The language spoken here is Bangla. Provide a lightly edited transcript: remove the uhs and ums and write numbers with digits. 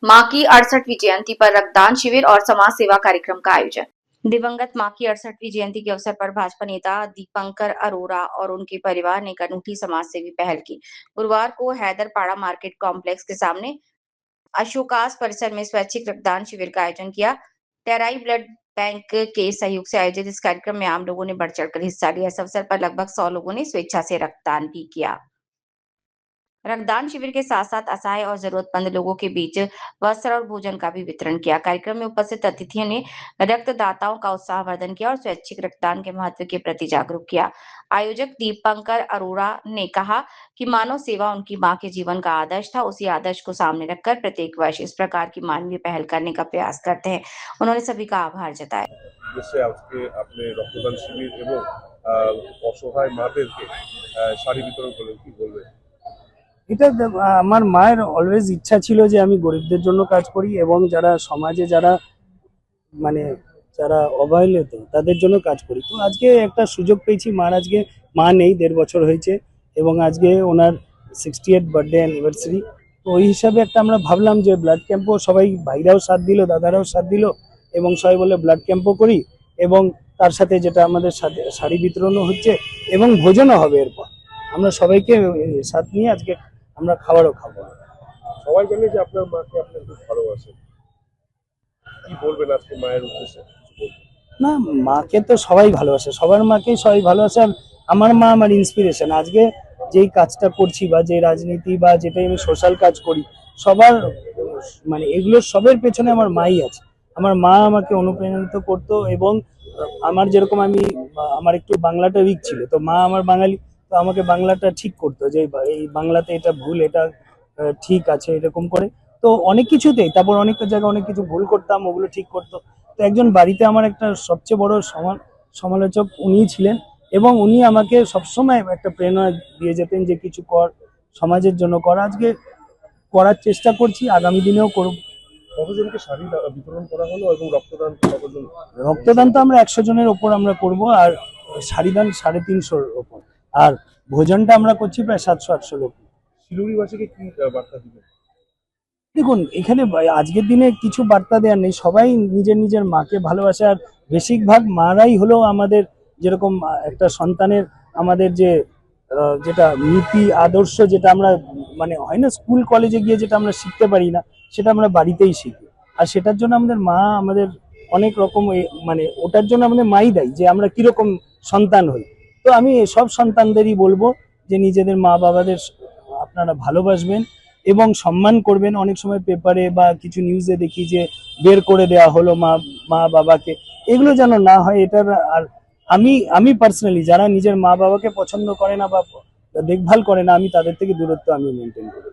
मां की 68वीं जयंती पर रक्तदान शिविर और समाज सेवा कार्यक्रम का आयोजन। दिवंगत मां की 68वीं जयंती के अवसर पर भाजपा नेता दीपंकर अरोरा और उनके परिवार ने एक अनूठी समाज सेवी पहल की। गुरुवार को हैदरपाड़ा मार्केट कॉम्प्लेक्स के सामने अशोकास परिसर में स्वैच्छिक रक्तदान शिविर का आयोजन किया। टेराई ब्लड बैंक के सहयोग से आयोजित इस कार्यक्रम में आम लोगों ने बढ़ चढ़कर हिस्सा लिया। इस अवसर पर लगभग 100 लोगों ने स्वेच्छा से रक्तदान भी किया। रक्तदान शिविर के साथ साथ असहाय और जरूरतमंद लोगों के बीच वस्त्र और भोजन का भी वितरण किया। कार्यक्रम में उपस्थित अतिथियों ने रक्तदाताओं का उत्साहवर्धन किया और स्वैच्छिक रक्तदान के महत्व के प्रति जागरूक किया। आयोजक दीपंकर अरोरा ने कहा कि मानव सेवा उनकी मां के जीवन का आदर्श था। उसी आदर्श को सामने रखकर प्रत्येक वर्ष इस प्रकार की मानवीय पहल करने का प्रयास करते हैं। उन्होंने सभी का आभार जताया। দেশে আজকে আপনি রক্তদান শিবির এবং অসহায় মাদেরকে শাড়ি বিতরণ করলেন, কি বলবেন? এটা আমার মায়ের অলওয়েজ ইচ্ছা ছিল যে আমি গরিবদের জন্য কাজ করি এবং যারা সমাজে যারা মানে যারা অবহেলিত তাদের জন্য কাজ করি। তো আজকে একটা সুযোগ পেয়েছি, মার আজকে মা নেই, 1.5 বছর হয়েছে এবং আজকে ওনার 68th বার্থডে অ্যানিভার্সারি। তো ওই হিসাবে একটা আমরা ভাবলাম যে ব্লাড ক্যাম্পও, সবাই ভাইরাও সাথ দিল, দাদারাও সাথ দিল এবং সবাই বলে ব্লাড ক্যাম্পও করি এবং তার সাথে যেটা আমাদের সাথে শাড়ি বিতরণও হচ্ছে এবং ভোজনও হবে। এরপর আমরা সবাইকে সাথ নিয়ে আজকে আমরা খাবারও খাবো। সবাই জানে যে আপনার মাকে আপনি খুব ভালোবাসেন, কি বলবেন আজকে মায়ের উদ্দেশ্যে? না, মাকে তো সবাই ভালোবাসে, সবার মাকেই সবাই ভালোবাসে। আর আমার মা আমার ইন্সপিরেশন। আজকে যেই কাজটা করছি বা যে রাজনীতি বা যেটাই আমি সোশ্যাল কাজ করি, সবার মানে এগুলোর সবের পেছনে আমার মাই আছে। আমার মা আমাকে অনুপ্রাণিত করতো এবং আমার যেরকম আমার একটু বাংলাটা উইক ছিল, তো মা আমার বাঙালি, তো আমাকে বাংলাটা ঠিক করতো যে এই বাংলাতে এটা ভুল, এটা ঠিক আছে, এরকম করে। তো অনেক কিছুতেই, তারপর অনেক জায়গায় অনেক কিছু ভুল করতাম, ওগুলো ঠিক করতো। তো একজন বাড়িতে আমার একটা সবচেয়ে বড় সমালোচক উনিই ছিলেন এবং উনি আমাকে সবসময় একটা প্রেরণা দিয়ে যেতেন যে কিছু কর, সমাজের জন্য কর। আজকে করার চেষ্টা করছি, আগামী দিনেও করব। কতজনকে শাড়ি বিতরণ করা হলো এবং রক্তদান কতজন? রক্তদান তো আমরা 100 জনের ওপর আমরা করব, আর শাড়িদান 350-র ওপর, আর ভোজনটা আমরা করছি প্রায় 700-800 লোক। শিলিগুড়িবাসীকে কি বার্তা দিবেন? দেখুন, এখানে আজকের দিনে কিছু বার্তা দেওয়ার নেই, সবাই নিজের নিজের মাকে ভালোবাসে। আর বেশিরভাগ মারাই হলো আমাদের, যেরকম একটা সন্তানের আমাদের যে যেটা নীতি আদর্শ, যেটা আমরা মানে হয় না স্কুল কলেজে গিয়ে যেটা আমরা শিখতে পারি না, সেটা আমরা বাড়িতেই শিখি। আর সেটার জন্য আমাদের মা আমাদের অনেক রকম মানে ওটার জন্য আমাদের মাই দায়ী যে আমরা কিরকম সন্তান হই। তো আমি সব সন্তানদেরই বলবো যে নিজেদের মা বাবাদের আপনারা ভালোবাসবেন এবং সম্মান করবেন। অনেক সময় পেপারে বা কিছু নিউজে দেখি যে বের করে দেওয়া হলো মা বাবাকে, এগুলো যেন না হয়। এটার আর আমি পার্সোনালি যারা নিজের মা বাবাকে পছন্দ করে না বা দেখভাল করে না, আমি তাদের থেকে দূরত্ব আমি মেনটেন করি।